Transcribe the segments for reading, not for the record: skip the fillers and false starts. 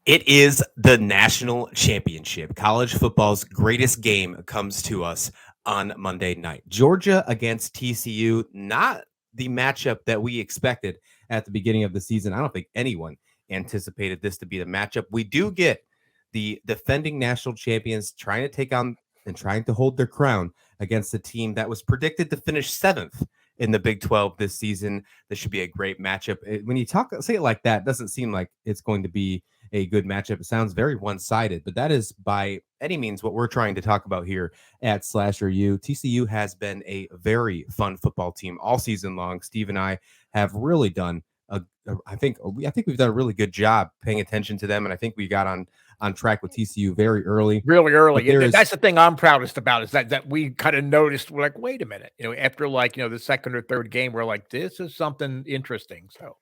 It is the national championship. College football's greatest game comes to us on Monday night. Georgia against TCU, not the matchup that we expected at the beginning of the season. I don't think anyone anticipated this to be the matchup. We do get the defending national champions trying to take on and trying to hold their crown against a team that was predicted to finish seventh in the Big 12 this season. This should be a great matchup. When you say it like that, it doesn't seem like it's going to be a good matchup. It sounds very one-sided, but that is by any means what we're trying to talk about here at Slasher U. TCU has been a very fun football team all season long. Steve and I have really done I think we've done a really good job paying attention to them, and I think we got on track with TCU very early. Really early. But That's the thing I'm proudest about is that we kind of noticed. We're like, wait a minute, after the second or third game, we're like, this is something interesting. So.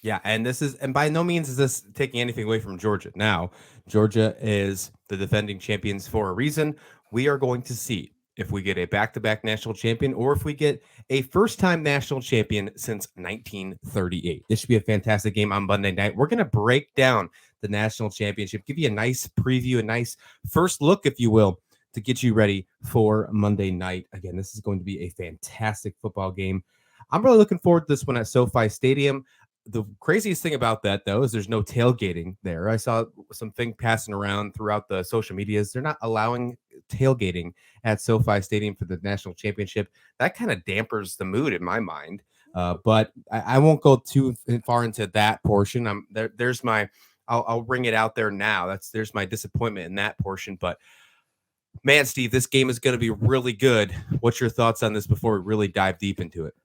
Yeah, and by no means is this taking anything away from Georgia. Now, Georgia is the defending champions for a reason. We are going to see if we get a back-to-back national champion or if we get a first-time national champion since 1938. This should be a fantastic game on Monday night. We're going to break down the national championship, give you a nice preview, a nice first look, if you will, to get you ready for Monday night. Again, this is going to be a fantastic football game. I'm really looking forward to this one at SoFi Stadium. The craziest thing about that, though, is there's no tailgating there. I saw something passing around throughout the social medias. They're not allowing tailgating at SoFi Stadium for the national championship. That kind of dampers the mood in my mind. But I won't go too far into that portion. There's my, I'll bring it out there now. There's my disappointment in that portion. But man, Steve, this game is going to be really good. What's your thoughts on this before we really dive deep into it?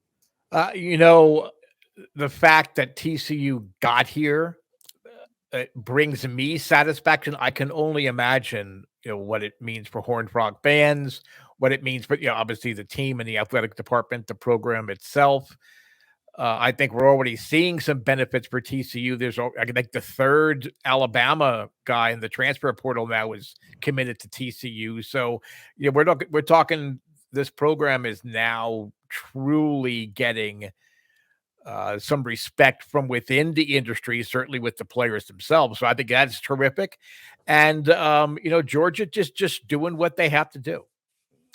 The fact that TCU got here it brings me satisfaction. I can only imagine, what it means for Horned Frog fans, what it means for, obviously the team and the athletic department, the program itself. I think we're already seeing some benefits for TCU. I think the third Alabama guy in the transfer portal now is committed to TCU. So, we're talking. This program is now truly getting some respect from within the industry, certainly with the players themselves. So I think that's terrific. And, Georgia just doing what they have to do.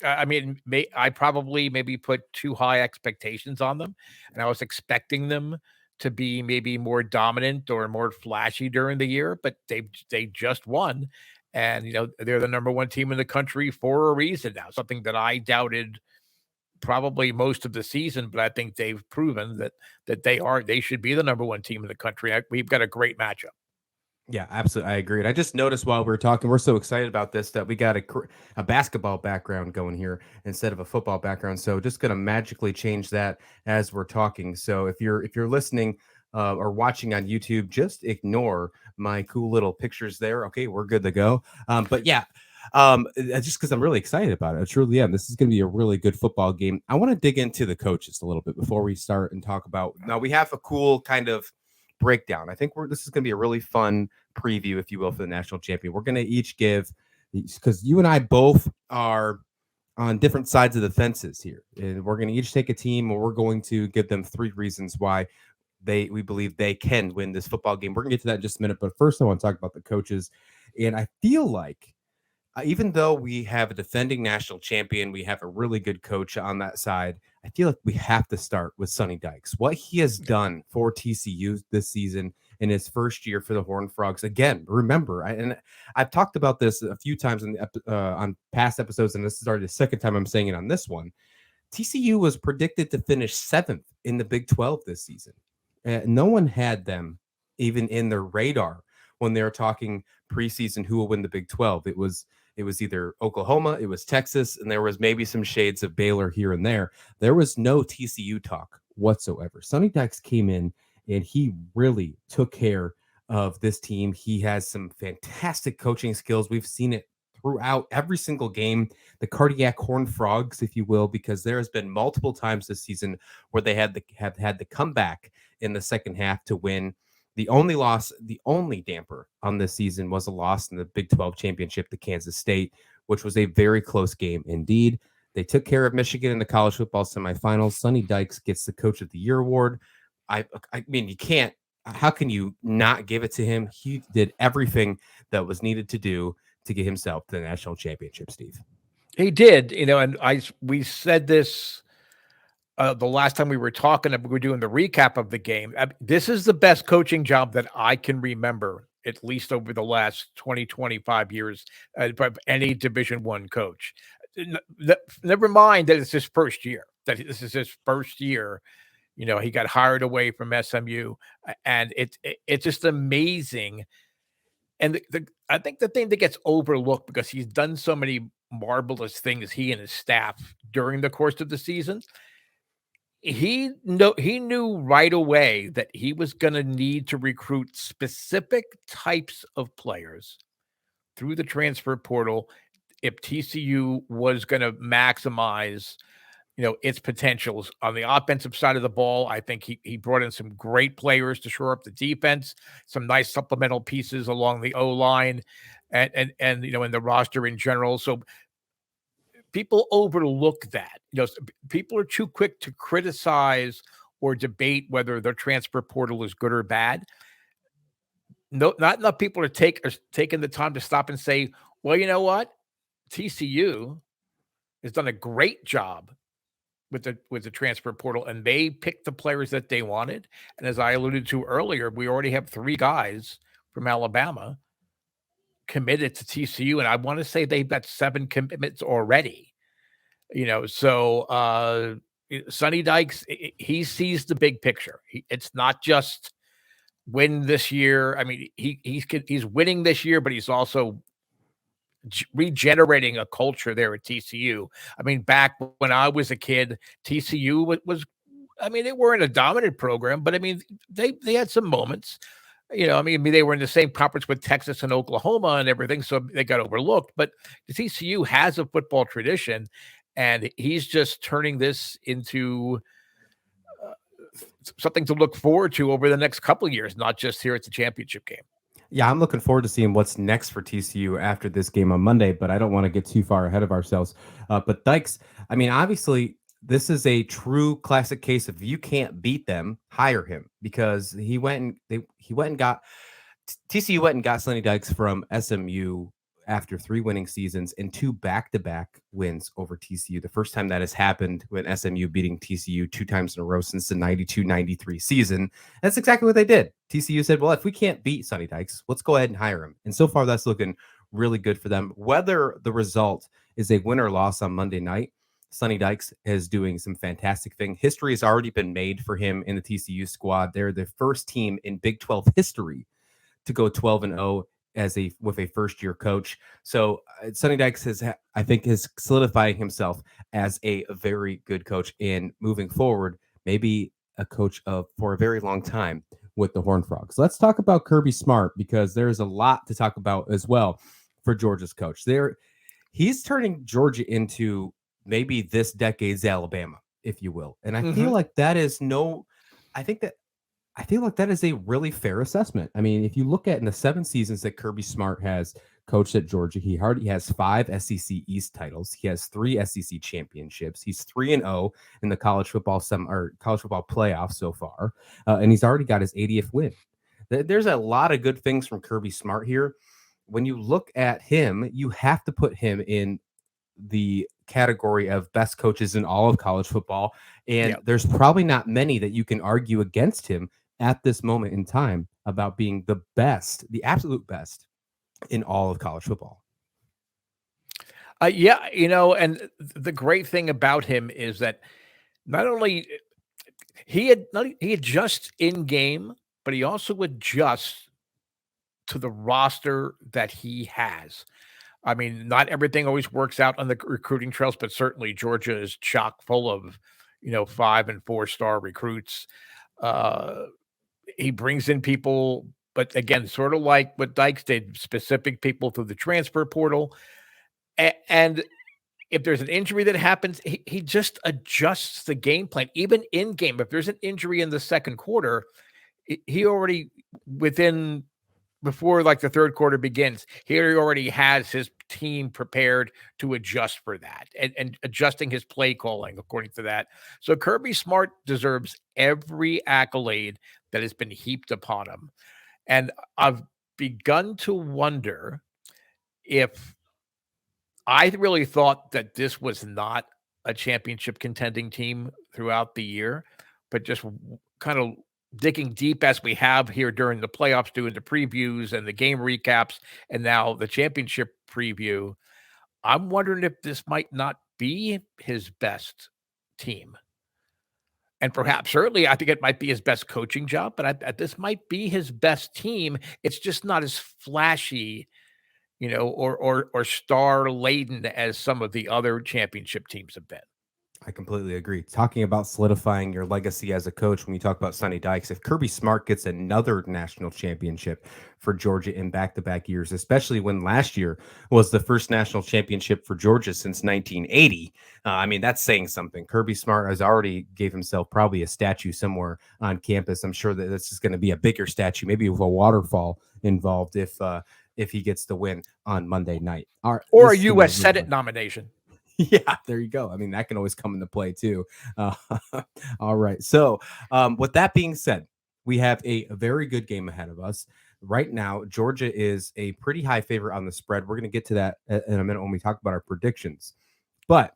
I probably maybe put too high expectations on them, and I was expecting them to be maybe more dominant or more flashy during the year, but they just won. And, they're the number one team in the country for a reason now, something that I doubted probably most of the season, but I think they've proven that they should be the number one team in the country. We've got a great matchup. Yeah, absolutely. I agree. And I just noticed while we were talking, we're so excited about this that we got a basketball background going here instead of a football background. So just going to magically change that as we're talking. So if you're listening or watching on YouTube, just ignore my cool little pictures there. Okay, we're good to go. But yeah, just because I'm really excited about it. I truly am. This is going to be a really good football game. I want to dig into the coaches a little bit before we start and talk about. Now we have a cool kind of breakdown. I think this is going to be a really fun preview, if you will, for the national champion. We're going to each give, because you and I both are on different sides of the fences here, and we're going to each take a team, and we're going to give them 3 reasons why we believe they can win this football game. We're going to get to that in just a minute, but first I want to talk about the coaches. And I feel like even though we have a defending national champion, we have a really good coach on that side. I feel like we have to start with Sonny Dykes. What he has done for TCU this season in his first year for the Horned Frogs. Again, remember, and I've talked about this a few times on past episodes, and this is already the second time I'm saying it on this one. TCU was predicted to finish 7th in the Big 12 this season. No one had them even in their radar when they were talking preseason who will win the Big 12. It was either Oklahoma, it was Texas, and there was maybe some shades of Baylor here and there. There was no TCU talk whatsoever. Sonny Dykes came in and he really took care of this team. He has some fantastic coaching skills. We've seen it throughout every single game, the cardiac Horned Frogs, if you will, because there has been multiple times this season where they have had to come back in the second half to win. The only damper on this season was a loss in the Big 12 championship to Kansas State, which was a very close game indeed. They took care of Michigan in the college football semifinals. Sonny Dykes gets the Coach of the Year award. I mean, you can't how can you not give it to him? He did everything that was needed to do to get himself to the national championship, Steve. He did, and we said this the last time we were talking. We were doing the recap of the game. This is the best coaching job that I can remember, at least over the last 20, 25 years, of any Division One coach. Never mind that it's his first year. That this is his first year. He got hired away from SMU, and it's just amazing. And I think the thing that gets overlooked because he's done so many marvelous things, he and his staff, during the course of the season, he knew right away that he was going to need to recruit specific types of players through the transfer portal if TCU was going to maximize its potentials on the offensive side of the ball. I think he brought in some great players to shore up the defense, some nice supplemental pieces along the O line, and in the roster in general. So people overlook that. People are too quick to criticize or debate whether the transfer portal is good or bad. No, not enough people are taking the time to stop and say, well, you know what? TCU has done a great job with the transfer portal, and they picked the players that they wanted. And as I alluded to earlier, we already have 3 guys from Alabama committed to TCU, and I want to say they've got 7 commitments already. So Sonny Dykes, he sees the big picture. It's not just win this year. I mean, he's winning this year, but he's also regenerating a culture there at TCU. I mean, back when I was a kid, TCU was I mean, they weren't a dominant program, but I mean, they had some moments. I mean, they were in the same conference with Texas and Oklahoma and everything, so they got overlooked. But the TCU has a football tradition, and he's just turning this into something to look forward to over the next couple of years, not just here at the championship game. Yeah, I'm looking forward to seeing what's next for TCU after this game on Monday, but I don't want to get too far ahead of ourselves. But Dykes, I mean, obviously, this is a true classic case of if you can't beat them, hire him, because he went and got TCU went and got Sonny Dykes from SMU after 3 winning seasons and 2 back-to-back wins over TCU. The first time that has happened when SMU beating TCU 2 times in a row since the 92-93 season. That's exactly what they did. TCU said, well, if we can't beat Sonny Dykes, let's go ahead and hire him. And so far, that's looking really good for them. Whether the result is a win or loss on Monday night, Sonny Dykes is doing some fantastic thing. History has already been made for him in the TCU squad. They're the first team in Big 12 history to go 12-0 with a first year coach. So Sonny Dykes has solidifying himself as a very good coach, and moving forward, maybe a coach for a very long time with the Horned Frogs. Let's talk about Kirby Smart, because there's a lot to talk about as well for Georgia's coach. He's turning Georgia into maybe this decade's Alabama, if you will. And I feel like that is I feel like that is a really fair assessment. I mean, if you look at in the 7 seasons that Kirby Smart has coached at Georgia, he has 5 SEC East titles. He has 3 SEC championships. He's 3-0 in the college football playoffs so far, and he's already got his 80th win. There's a lot of good things from Kirby Smart here. When you look at him, you have to put him in the category of best coaches in all of college football, and there's probably not many that you can argue against him at this moment in time about being the best, the absolute best in all of college football. And the great thing about him is that not only he adjusts in game, but he also adjusts to the roster that he has. I mean, not everything always works out on the recruiting trails, but certainly Georgia is chock full of 5 and 4-star recruits. He brings in people, but again, sort of like what Dykes did, specific people through the transfer portal. And if there's an injury that happens, he just adjusts the game plan, even in game. If there's an injury in the second quarter, he already, within before like the third quarter begins, he already has his team prepared to adjust for that and adjusting his play calling according to that. So Kirby Smart deserves every accolade that has been heaped upon him. And I've begun to wonder if I really thought that this was not a championship contending team throughout the year, but just kind of digging deep as we have here during the playoffs, doing the previews and the game recaps, and now the championship preview. I'm wondering if this might not be his best team. And perhaps, certainly, I think it might be his best coaching job, but this might be his best team. It's just not as flashy, or star laden as some of the other championship teams have been. I completely agree. Talking about solidifying your legacy as a coach, when you talk about Sonny Dykes, if Kirby Smart gets another national championship for Georgia in back-to-back years, especially when last year was the first national championship for Georgia since 1980, I mean, that's saying something. Kirby Smart has already gave himself probably a statue somewhere on campus. I'm sure that this is going to be a bigger statue, maybe with a waterfall involved if he gets the win on Monday night. Or a U.S. Senate nomination. Yeah, there you go. I mean, that can always come into play too. Uh, all right. So, with that being said, we have a very good game ahead of us. Right now, Georgia is a pretty high favorite on the spread. We're going to get to that in a minute when we talk about our predictions. But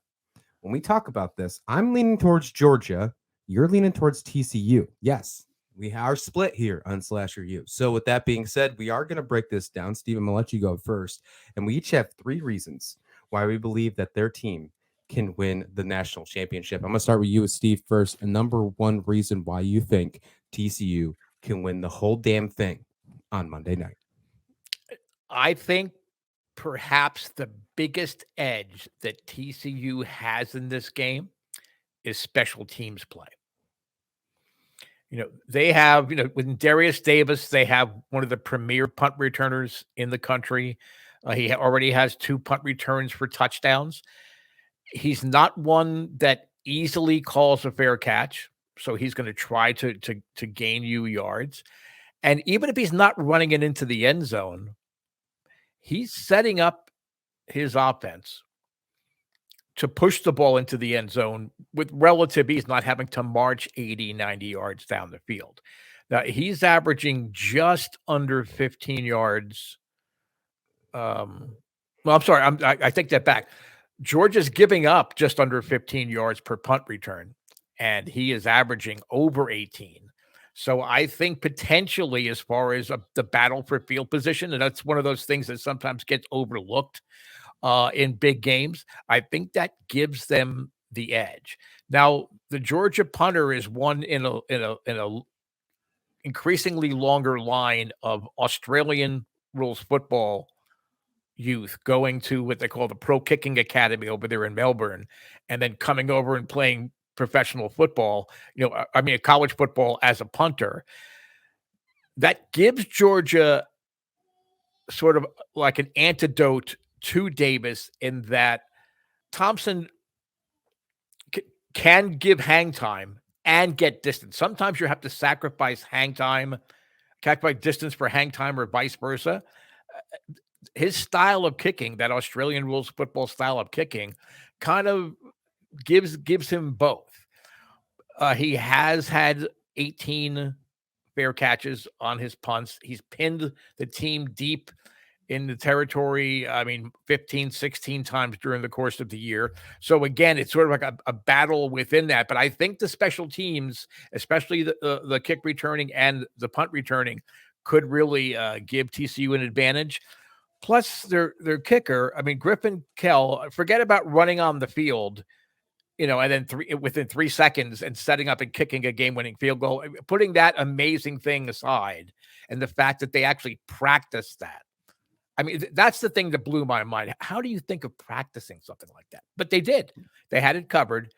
when we talk about this, I'm leaning towards Georgia. You're leaning towards TCU. Yes, we are split here on Slasher U. So, with that being said, we are going to break this down. Steve, I'm going to let you go first. And we each have 3 reasons why we believe that their team can win the national championship. I'm going to start with you, with Steve, first. And number 1 reason why you think TCU can win the whole damn thing on Monday night. I think perhaps the biggest edge that TCU has in this game is special teams play. They have, with Darius Davis, they have one of the premier punt returners in the country. He already has 2 punt returns for touchdowns. He's not one that easily calls a fair catch, so he's going to try to gain you yards. And even if he's not running it into the end zone, he's setting up his offense to push the ball into the end zone with relative ease, not having to march 80, 90 yards down the field. Now, he's averaging just under 15 yards. Well, I'm sorry. I take that back. Georgia's giving up just under 15 yards per punt return, and he is averaging over 18. So I think potentially, as far as the battle for field position, and that's one of those things that sometimes gets overlooked in big games, I think that gives them the edge. Now, the Georgia punter is one in a increasingly longer line of Australian rules football youth going to what they call the Pro Kicking Academy over there in Melbourne, and then coming over and playing professional football, college football as a punter. That gives Georgia sort of like an antidote to Davis, in that Thompson can give hang time and get distance. Sometimes you have to sacrifice distance for hang time, or vice versa. His style of kicking, that Australian rules football style of kicking, kind of gives him both. He has had 18 fair catches on his punts. He's pinned the team deep in the territory, 15, 16 times during the course of the year. So again, it's sort of like a battle within that. But I think the special teams, especially the kick returning and the punt returning, could really give TCU an advantage. Plus, their kicker, Griffin Kell, forget about running on the field, and then within 3 seconds and setting up and kicking a game-winning field goal. Putting that amazing thing aside, and the fact that they actually practiced that. That's the thing that blew my mind. How do you think of practicing something like that? But they did. They had it covered.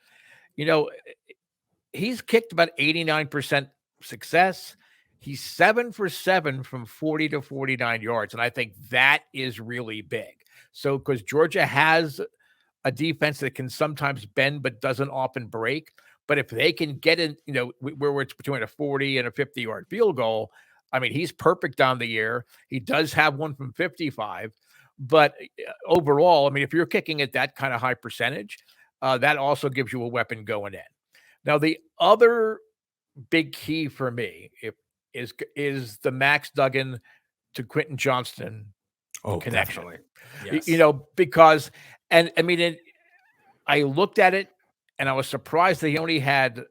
He's kicked about 89% success. He's 7 for 7 from 40 to 49 yards. And I think that is really big. So, because Georgia has a defense that can sometimes bend but doesn't often break. But if they can get in, where it's between a 40 and a 50-yard field goal, I mean, he's perfect on the year. He does have one from 55, but overall, I mean, if you're kicking at that kind of high percentage, that also gives you a weapon going in. Now, the other big key for me is the Max Duggan to Quentin Johnston Oh, connection. definitely. You Yes. know, because and I mean, I looked at it and I was surprised that he only had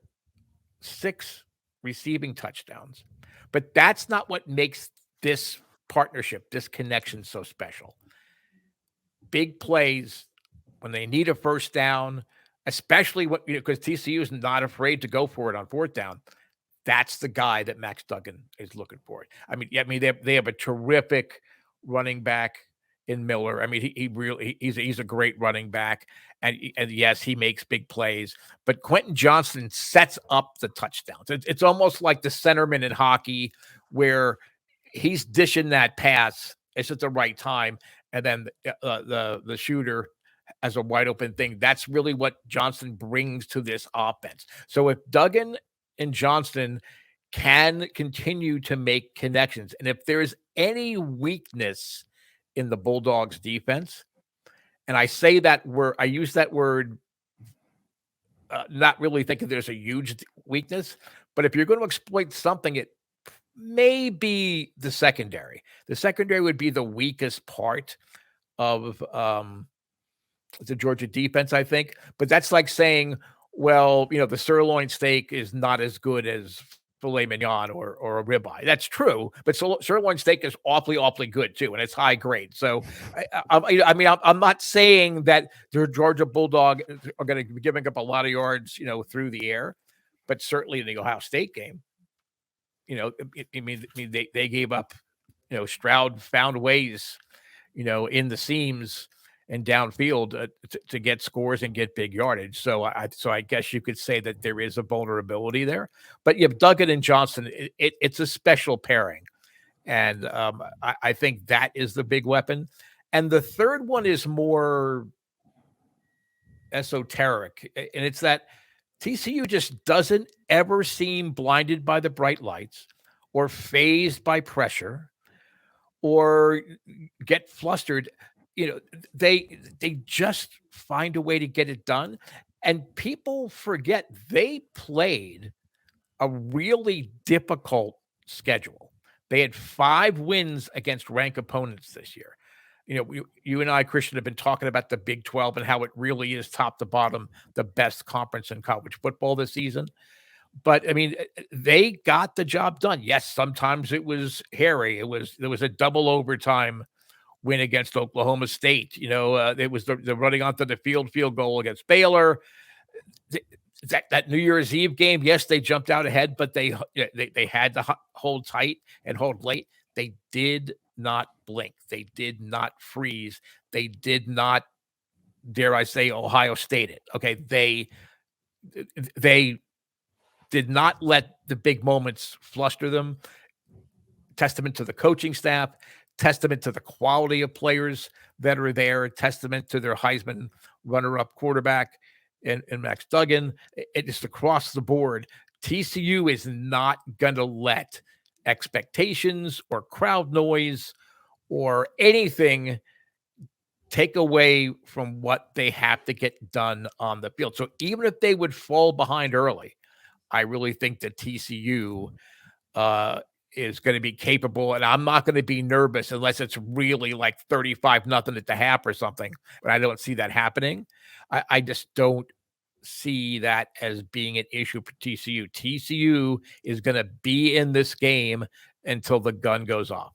6 receiving touchdowns. But that's not what makes this partnership, this connection so special. Big plays when they need a first down, especially what, because TCU is not afraid to go for it on 4th down. That's the guy that Max Duggan is looking for. I mean, they have a terrific running back in Miller. I mean, he really he's a great running back, and yes, he makes big plays. But Quentin Johnston sets up the touchdowns. It's almost like the centerman in hockey, where he's dishing that pass. It's at the right time, and then the shooter as a wide open thing. That's really what Johnston brings to this offense. So if Duggan and Johnston can continue to make connections, and if there's any weakness in the Bulldogs defense, and I say that word, I use that word, not really thinking there's a huge weakness, but if you're going to exploit something, it may be the secondary. The secondary would be the weakest part of the Georgia defense, I think. But that's like saying, well, the sirloin steak is not as good as filet mignon or a ribeye. That's true, but sirloin steak is awfully, awfully good too, and it's high grade. So, I'm not saying that the Georgia Bulldog are going to be giving up a lot of yards, through the air, but certainly in the Ohio State game, they gave up. Stroud found ways, in the seams and downfield to get scores and get big yardage. So I guess you could say that there is a vulnerability there. But yeah, Duggan and Johnston, it's a special pairing, and I think that is the big weapon. And the third one is more esoteric, and it's that TCU just doesn't ever seem blinded by the bright lights or fazed by pressure or get flustered. They just find a way to get it done. And people forget they played a really difficult schedule. They had 5 wins against ranked opponents this year. You and I, Christian, have been talking about the Big 12 and how it really is top to bottom the best conference in college football this season. But I mean, they got the job done. Yes, sometimes it was hairy. There was a double overtime win against Oklahoma State. It was the running onto the field goal against Baylor. That New Year's Eve game, yes, they jumped out ahead, but they had to hold tight and hold late. They did not blink. They did not freeze. They did not, dare I say, Ohio State it. Okay, they did not let the big moments fluster them. Testament to the coaching staff, testament to the quality of players that are there, testament to their Heisman runner-up quarterback and Max Duggan. It's across the board. TCU is not going to let expectations or crowd noise or anything take away from what they have to get done on the field. So even if they would fall behind early, I really think that TCU is going to be capable, and I'm not going to be nervous unless it's really like 35-0 at the half or something. But I don't see that happening. I just don't see that as being an issue for TCU. TCU is going to be in this game until the gun goes off.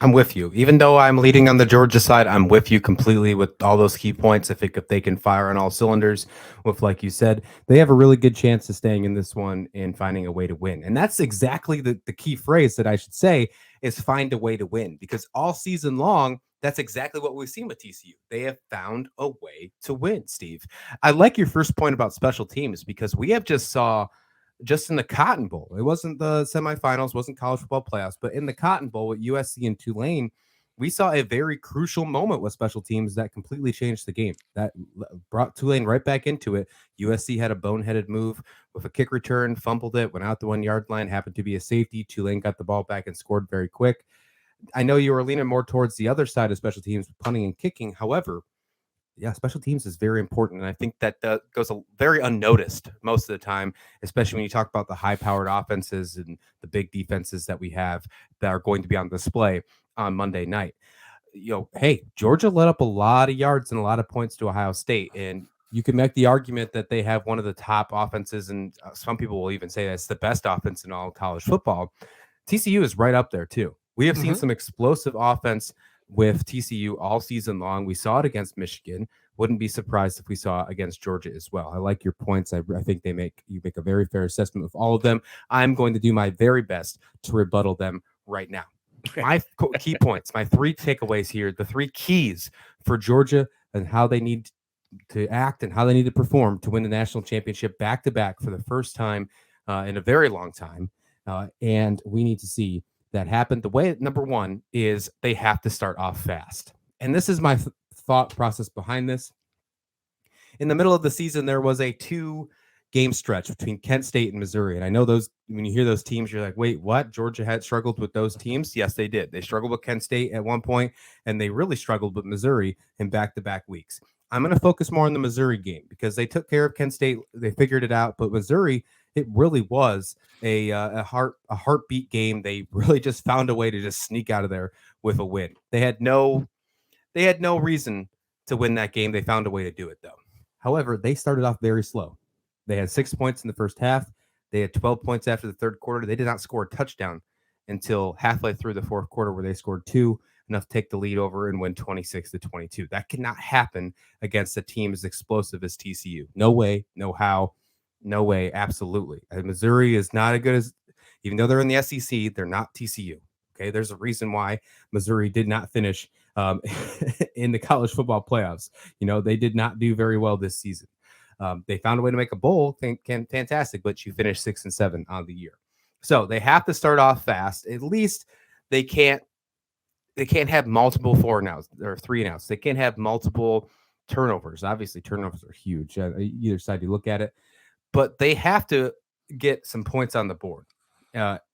I'm with you. Even though I'm leading on the Georgia side, I'm with you completely with all those key points. If they can fire on all cylinders, with like you said, they have a really good chance of staying in this one and finding a way to win. And that's exactly the key phrase that I should say is find a way to win, because all season long, that's exactly what we've seen with TCU. They have found a way to win, Steve. I like your first point about special teams, because we have just in the Cotton Bowl. It wasn't the semifinals, wasn't college football playoffs, but in the Cotton Bowl with USC and Tulane, we saw a very crucial moment with special teams that completely changed the game. That brought Tulane right back into it. USC had a boneheaded move with a kick return, fumbled it, went out the 1 yard line, happened to be a safety. Tulane got the ball back and scored very quick. I know you were leaning more towards the other side of special teams, punting and kicking. However, yeah, special teams is very important. And I think that goes very unnoticed most of the time, especially when you talk about the high powered offenses and the big defenses that we have that are going to be on display on Monday night. Hey, Georgia let up a lot of yards and a lot of points to Ohio State. And you can make the argument that they have one of the top offenses. And some people will even say that's the best offense in all college football. TCU is right up there, too. We have seen some explosive offense with TCU all season long. We saw it against Michigan. Wouldn't be surprised if we saw it against Georgia as well. I like your points. I think you make a very fair assessment of all of them. I'm going to do my very best to rebuttal them right now. My key points, my 3 takeaways here, the 3 keys for Georgia and how they need to act and how they need to perform to win the national championship back to back for the first time in a very long time. And we need to see that happen. The way, number 1, is they have to start off fast. And this is my thought process behind this. In the middle of the season, there was a 2-game stretch between Kent State and Missouri. And I know those, when you hear those teams, you're like, wait, what? Georgia had struggled with those teams? Yes, they did. They struggled with Kent State at one point, and they really struggled with Missouri in back-to-back weeks. I'm going to focus more on the Missouri game because they took care of Kent State. They figured it out. But Missouri, it really was a heartbeat game. They really just found a way to just sneak out of there with a win. They had no reason to win that game. They found a way to do it, though. However, they started off very slow. They had 6 points in the first half. They had 12 points after the third quarter. They did not score a touchdown until halfway through the fourth quarter, where they scored 2, enough to take the lead over and win 26-22. That cannot happen against a team as explosive as TCU. No way, no how, no way, absolutely. Missouri is not as good as, even though they're in the SEC, they're not TCU. Okay, there's a reason why Missouri did not finish in the college football playoffs. They did not do very well this season. They found a way to make a bowl, fantastic, but you finished 6-7 on the year. So they have to start off fast. At least they can't have multiple 4 and outs or 3 and outs. They can't have multiple turnovers. Obviously, turnovers are huge. Either side you look at it, but they have to get some points on the board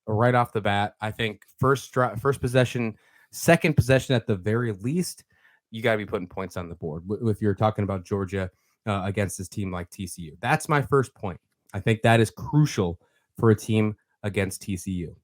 right off the bat. I think first possession, second possession at the very least, you got to be putting points on the board. If you're talking about Georgia against this team like TCU, that's my first point. I think that is crucial for a team against TCU.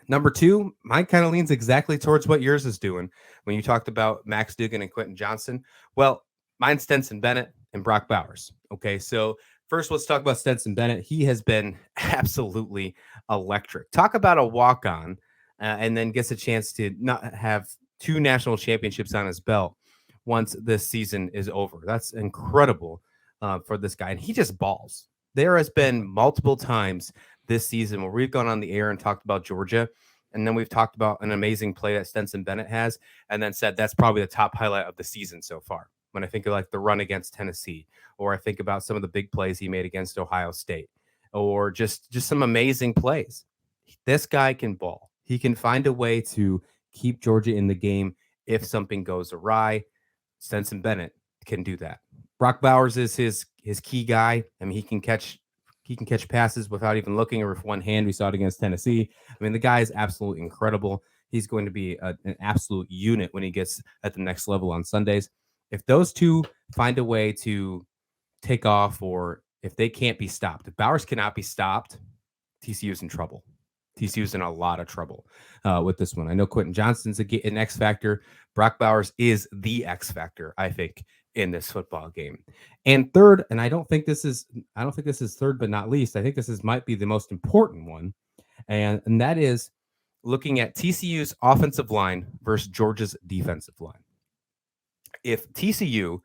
Number 2, mine kind of leans exactly towards what yours is doing when you talked about Max Duggan and Quentin Johnson. Well, mine's Stetson Bennett and Brock Bowers. Okay, so first, let's talk about Stetson Bennett. He has been absolutely electric. Talk about a walk-on and then gets a chance to not have 2 national championships on his belt once this season is over. That's incredible for this guy. And he just balls. There has been multiple times this season where we've gone on the air and talked about Georgia, and then we've talked about an amazing play that Stetson Bennett has, and then said that's probably the top highlight of the season so far. When I think of like the run against Tennessee, or I think about some of the big plays he made against Ohio State, or just some amazing plays. This guy can ball. He can find a way to keep Georgia in the game if something goes awry. Stetson Bennett can do that. Brock Bowers is his key guy. I mean, he can catch passes without even looking, or with one hand. We saw it against Tennessee. I mean, the guy is absolutely incredible. He's going to be an absolute unit when he gets at the next level on Sundays. If those 2 find a way to take off, or if they can't be stopped, if Bowers cannot be stopped, TCU's in trouble. TCU's in a lot of trouble with this one. I know Quentin Johnston's an X factor. Brock Bowers is the X factor, I think, in this football game. And third, and I don't think this is third but not least, I think this might be the most important one, and that is looking at TCU's offensive line versus Georgia's defensive line. If TCU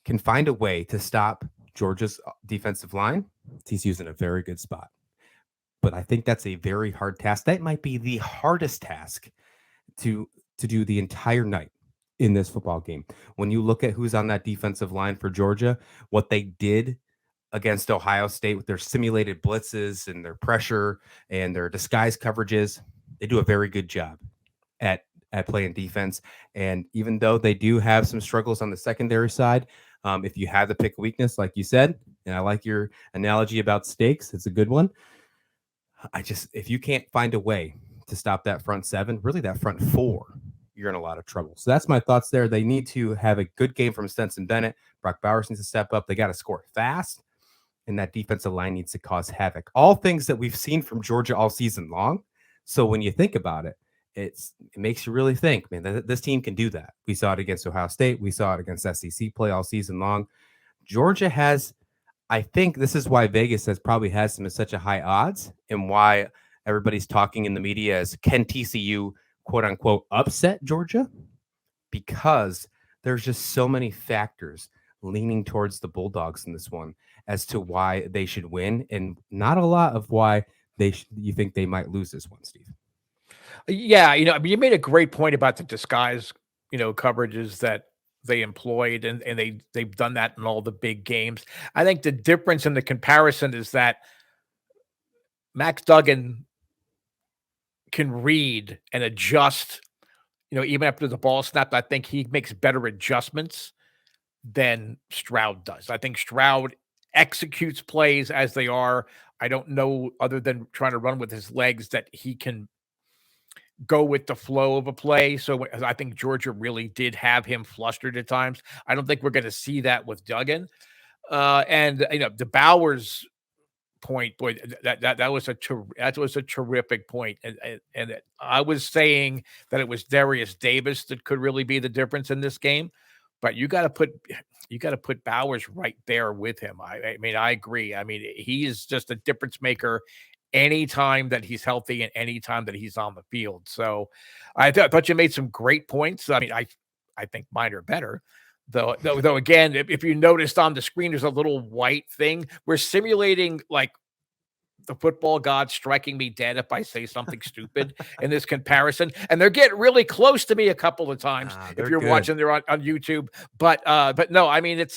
can find a way to stop Georgia's defensive line, TCU's in a very good spot. But I think that's a very hard task. That might be the hardest task to do the entire night in this football game. When you look at who's on that defensive line for Georgia, what they did against Ohio State with their simulated blitzes and their pressure and their disguise coverages, they do a very good job at at playing defense. And even though they do have some struggles on the secondary side, if you have to pick a weakness, like you said, and I like your analogy about stakes, it's a good one. If you can't find a way to stop that front seven, really that front four, you're in a lot of trouble. So that's my thoughts there. They need to have a good game from Stetson Bennett. Brock Bowers needs to step up. They got to score fast, and that defensive line needs to cause havoc. All things that we've seen from Georgia all season long. So when you think about it, it makes you really think, man, this team can do that. We saw it against Ohio State. We saw it against SEC play all season long. Georgia has, I think this is why Vegas probably has them at such a high odds, and why everybody's talking in the media as, can TCU quote unquote upset Georgia? Because there's just so many factors leaning towards the Bulldogs in this one as to why they should win, and not a lot of why you think they might lose this one, Steve. Yeah, I mean, you made a great point about the disguise, coverages that they employed, and they've done that in all the big games. I think the difference in the comparison is that Max Duggan can read and adjust, even after the ball snapped. I think he makes better adjustments than Stroud does. I think Stroud executes plays as they are. I don't know, other than trying to run with his legs, that he can go with the flow of a play. So I think Georgia really did have him flustered at times. I don't think we're going to see that with Duggan. And the Bowers point, boy, that was a terrific point. And I was saying that it was Darius Davis that could really be the difference in this game, but you got to put Bowers right there with him. I mean, I agree. I mean, he is just a difference maker anytime that he's healthy and anytime that he's on the field. So I thought you made some great points. I mean, I think mine are better. Though again, if you noticed on the screen, there's a little white thing. We're simulating like the football god striking me dead if I say something stupid in this comparison. And they're getting really close to me a couple of times if you're watching there on YouTube. But no, I mean,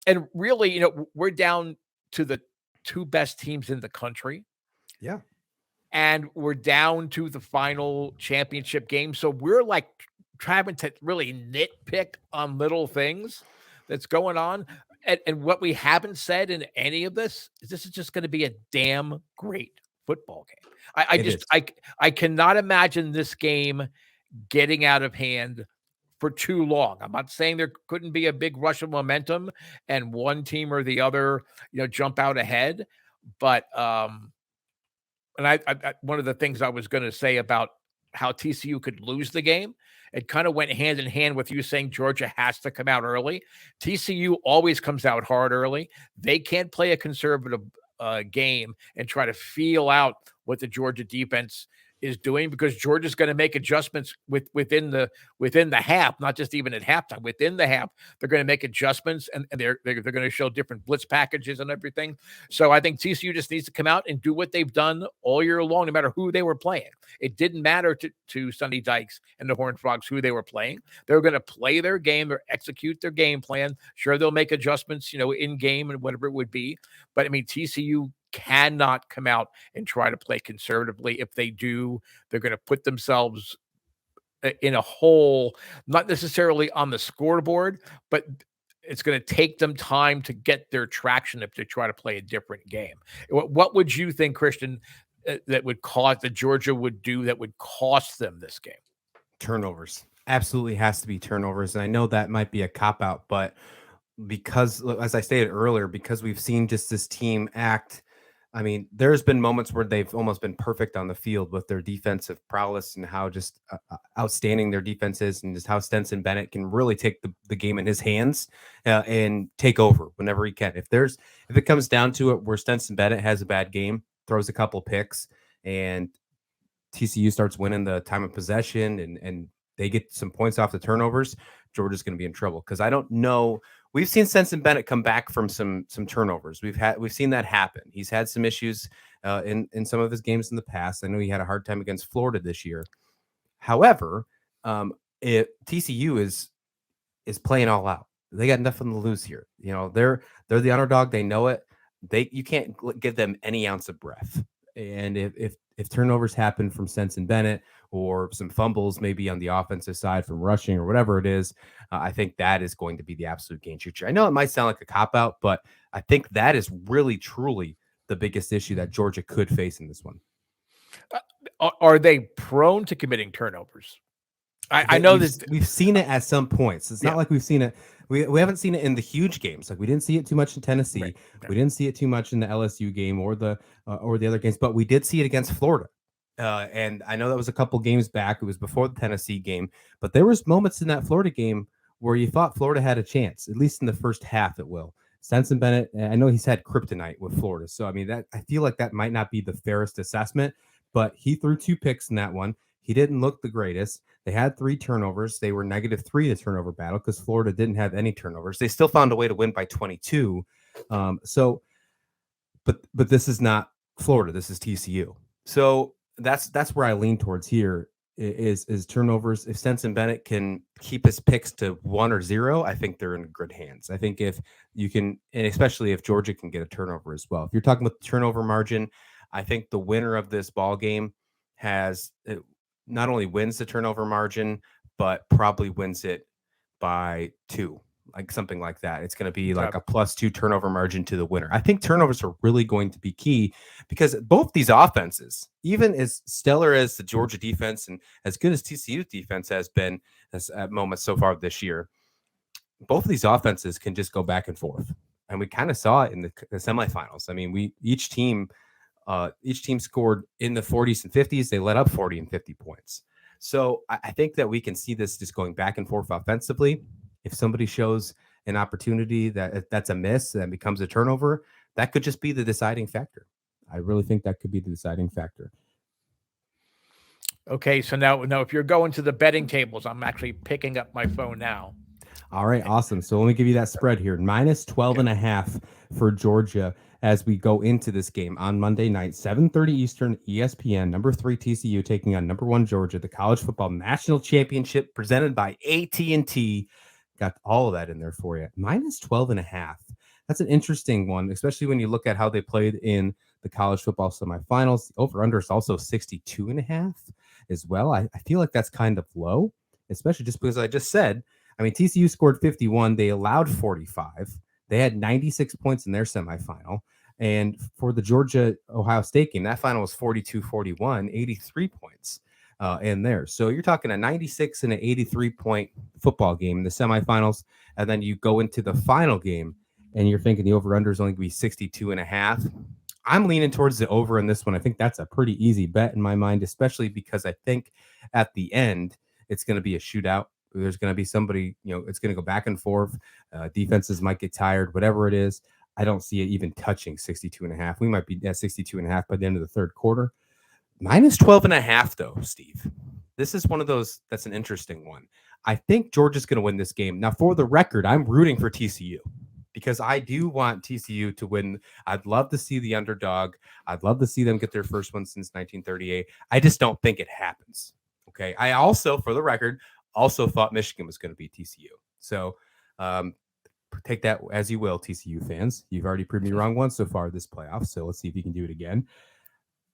and really, we're down to the two best teams in the country. Yeah. And we're down to the final championship game. So we're like trying to really nitpick on little things that's going on. And what we haven't said in any of this is this is just going to be a damn great football game. I cannot imagine this game getting out of hand for too long. I'm not saying there couldn't be a big rush of momentum and one team or the other, jump out ahead. But and I one of the things I was going to say about how TCU could lose the game, it kind of went hand in hand with you saying Georgia has to come out early. TCU always comes out hard early. They can't play a conservative game and try to feel out what the Georgia defense is doing, because Georgia's going to make adjustments within the half, not just even at halftime. Within the half, they're going to make adjustments, and they're going to show different blitz packages and everything. So I think TCU just needs to come out and do what they've done all year long, no matter who they were playing. It didn't matter to Sonny Dykes and the Horned Frogs who they were playing. They were going to play their game or execute their game plan. Sure, they'll make adjustments, in game and whatever it would be. But I mean, TCU cannot come out and try to play conservatively. If they do, they're going to put themselves in a hole, not necessarily on the scoreboard, but it's going to take them time to get their traction if they try to play a different game. What would you think, Christian, that Georgia would do that would cost them this game? Turnovers. Absolutely has to be turnovers. And I know that might be a cop-out, but because, as I stated earlier, because we've seen just this team act, I mean, there's been moments where they've almost been perfect on the field with their defensive prowess and how just outstanding their defense is, and just how Stetson Bennett can really take the game in his hands and take over whenever he can. If it comes down to it where Stetson Bennett has a bad game, throws a couple picks, and TCU starts winning the time of possession and they get some points off the turnovers, Georgia's going to be in trouble, because I don't know. We've seen Stetson Bennett come back from some turnovers. We've seen that happen. He's had some issues in some of his games in the past. I know he had a hard time against Florida this year. However, TCU is playing all out. They got nothing to lose here. They're the underdog. They know it. You can't give them any ounce of breath. And if turnovers happen from Sensen Bennett or some fumbles, maybe on the offensive side from rushing or whatever it is, I think that is going to be the absolute game changer. I know it might sound like a cop out, but I think that is really truly the biggest issue that Georgia could face in this one. Are they prone to committing turnovers? I know that. We've seen it at some points. It's Yeah, not like we've seen it. We haven't seen it in the huge games. Like we didn't see it too much in Tennessee. right. Okay. We didn't see it too much in the LSU game or the other games, but we did see it against Florida. And I know that was a couple games back. It was before the Tennessee game, but there was moments in that Florida game where you thought Florida had a chance, at least in the first half. It will. Stenson Bennett, I know he's had kryptonite with Florida, so I mean that I feel like that might not be the fairest assessment, but he threw 2 picks in that one. He didn't look the greatest. They had 3 turnovers. They were -3 the turnover battle because Florida didn't have any turnovers. They still found a way to win by 22. So, but this is not Florida. This is TCU. So that's where I lean towards here is turnovers. If Stenson Bennett can keep his picks to 1 or 0, I think they're in good hands. I think if you can, and especially if Georgia can get a turnover as well. If you're talking about the turnover margin, I think the winner of this ball game has not only wins the turnover margin, but probably wins it by 2, like something like that. It's going to be like a +2 turnover margin to the winner. I think turnovers are really going to be key because both these offenses, even as stellar as the Georgia defense and as good as TCU's defense has been at moments so far this year, both of these offenses can just go back and forth. And we kind of saw it in the semifinals. I mean, each team scored in the 40s and 50s. They let up 40 and 50 points. So I think that we can see this just going back and forth offensively. If somebody shows an opportunity that's a miss and becomes a turnover, that could just be the deciding factor. I really think that could be the deciding factor. Okay, so now if you're going to the betting tables, I'm actually picking up my phone now. All right, awesome. So let me give you that spread here. -12.5 for Georgia as we go into this game on Monday night, 7:30 Eastern, ESPN. Number 3 TCU taking on number 1 Georgia, the college football national championship presented by AT&T. Got all of that in there for you. -12.5. That's an interesting one, especially when you look at how they played in the college football semifinals. The over/under is also 62.5 as well. I feel like that's kind of low, especially just because I just said, I mean, TCU scored 51. They allowed 45. They had 96 points in their semifinal. And for the Georgia-Ohio State game, that final was 42-41, 83 points in there. So you're talking a 96 and an 83-point football game in the semifinals. And then you go into the final game, and you're thinking the over-under is only going to be 62.5. I'm leaning towards the over in this one. I think that's a pretty easy bet in my mind, especially because I think at the end, it's going to be a shootout. There's going to be somebody, it's going to go back and forth. Defenses might get tired, whatever it is. I don't see it even touching 62.5. We might be at 62.5 by the end of the third quarter. -12.5, though, Steve. This is one of those that's an interesting one. I think Georgia's going to win this game. Now, for the record, I'm rooting for TCU because I do want TCU to win. I'd love to see the underdog. I'd love to see them get their first one since 1938. I just don't think it happens. Okay. I also, for the record, also thought Michigan was going to beat TCU. So take that as you will, TCU fans. You've already proved me wrong once so far this playoff. So let's see if you can do it again.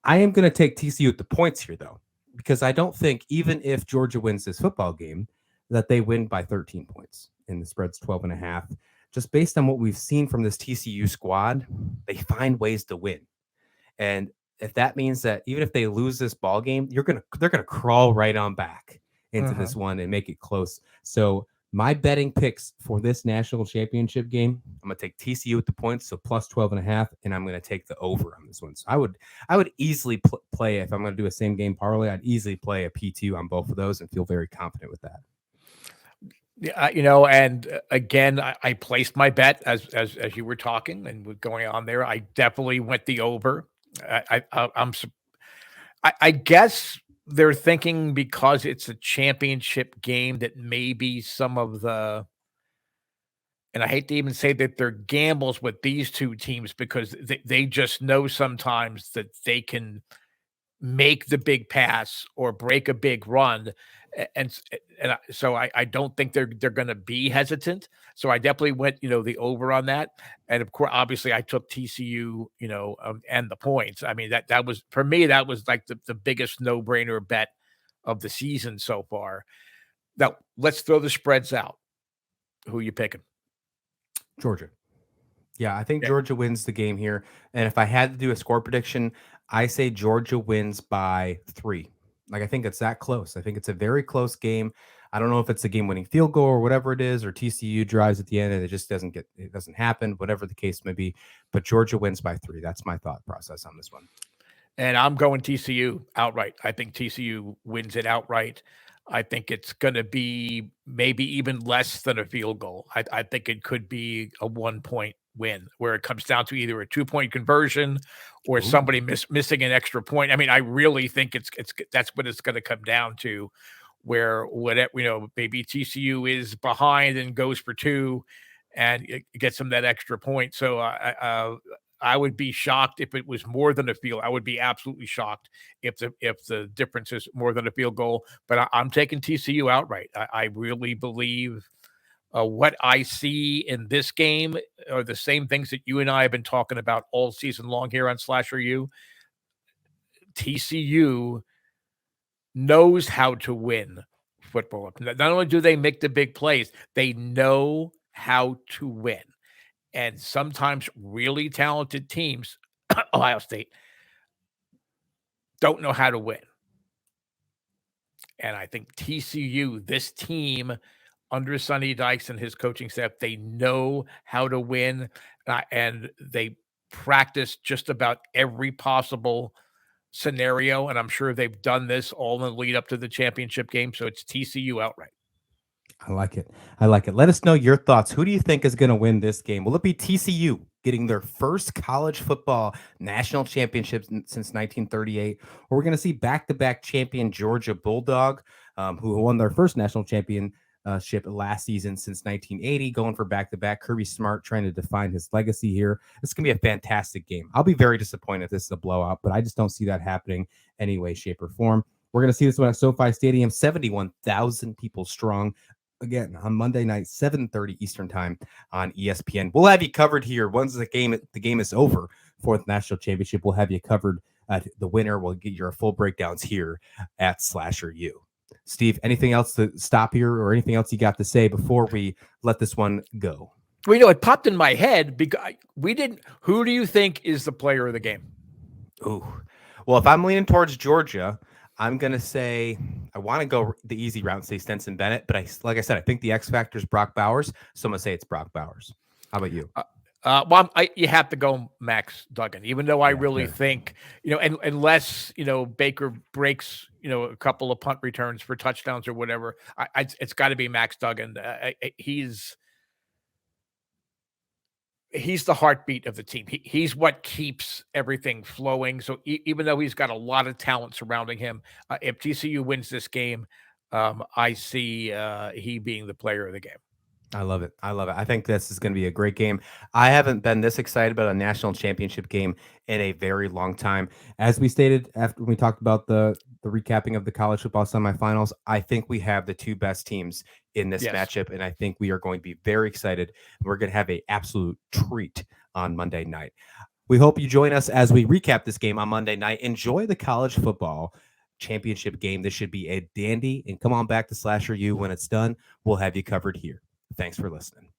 I am going to take TCU at the points here, though, because I don't think even if Georgia wins this football game, that they win by 13 points and the spread's 12.5. Just based on what we've seen from this TCU squad, they find ways to win. And if that means that even if they lose this ball game, they're gonna crawl right on back into this one and make it close. So my betting picks for this national championship game, I'm gonna take TCU with the points, so +12.5, and I'm gonna take the over on this one. So I would easily play, if I'm gonna do a same game parlay, I'd easily play a P2 on both of those and feel very confident with that. Yeah, and again, I placed my bet as you were talking and going on there. I definitely went the over. I guess they're thinking because it's a championship game that maybe some of the, and I hate to even say that they're gambles with these two teams because they just know sometimes that they can make the big pass or break a big run. So I don't think they're going to be hesitant. So I definitely went, the over on that. And of course, obviously, I took TCU, and the points. I mean, that was for me, that was like the biggest no brainer bet of the season so far. Now let's throw the spreads out. Who you picking? Georgia. Yeah, I think Yeah. Georgia wins the game here. And if I had to do a score prediction, I say Georgia wins by 3. Like, I think it's that close. I think it's a very close game. I don't know if it's a game-winning field goal or whatever it is, or TCU drives at the end and it doesn't happen, whatever the case may be. But Georgia wins by 3. That's my thought process on this one. And I'm going TCU outright. I think TCU wins it outright. I think it's going to be maybe even less than a field goal. I think it could be a 1-point win where it comes down to either a 2-point conversion or Ooh. somebody missing an extra point. I mean, I really think it's that's what it's going to come down to, where whatever, maybe TCU is behind and goes for 2 and it gets them that extra point. So I would be shocked if it was more than a field. I would be absolutely shocked if the difference is more than a field goal. But I'm taking TCU outright. I really believe what I see in this game are the same things that you and I have been talking about all season long here on Slasher U. TCU knows how to win football. Not only do they make the big plays, they know how to win. And sometimes really talented teams, Ohio State, don't know how to win. And I think TCU, this team under Sonny Dykes and his coaching staff, they know how to win, and they practice just about every possible scenario. And I'm sure they've done this all in the lead up to the championship game. So it's TCU outright. I like it. I like it. Let us know your thoughts. Who do you think is going to win this game? Will it be TCU getting their first college football national championship since 1938? Or we're going to see back-to-back champion Georgia Bulldog, who won their first national championship last season since 1980, going for back-to-back. Kirby Smart trying to define his legacy here. It's going to be a fantastic game. I'll be very disappointed if this is a blowout, but I just don't see that happening any way, shape, or form. We're going to see this one at SoFi Stadium, 71,000 people strong. Again, on Monday night, 7:30 Eastern time on ESPN. We'll have you covered here once the game is over for the national championship. We'll have you covered at the winner. We'll get your full breakdowns here at Slasher U. Steve, anything else to stop here or anything else you got to say before we let this one go? Well, it popped in my head because we didn't. Who do you think is the player of the game? Ooh, well, if I'm leaning towards Georgia, I'm going to say I want to go the easy route and say Stetson Bennett. But like I said, I think the X factor is Brock Bowers. So I'm going to say it's Brock Bowers. How about you? Well, you have to go Max Duggan, even though I really think, and unless, Baker breaks, a couple of punt returns for touchdowns or whatever, it's got to be Max Duggan. He's the heartbeat of the team. He's what keeps everything flowing. So even though he's got a lot of talent surrounding him, if TCU wins this game, I see he being the player of the game. I love it. I love it. I think this is going to be a great game. I haven't been this excited about a national championship game in a very long time. As we stated after we talked about the recapping of the college football semifinals, I think we have the two best teams in this matchup, and I think we are going to be very excited. We're going to have an absolute treat on Monday night. We hope you join us as we recap this game on Monday night. Enjoy the college football championship game. This should be a dandy, and come on back to Slasher U when it's done. We'll have you covered here. Thanks for listening.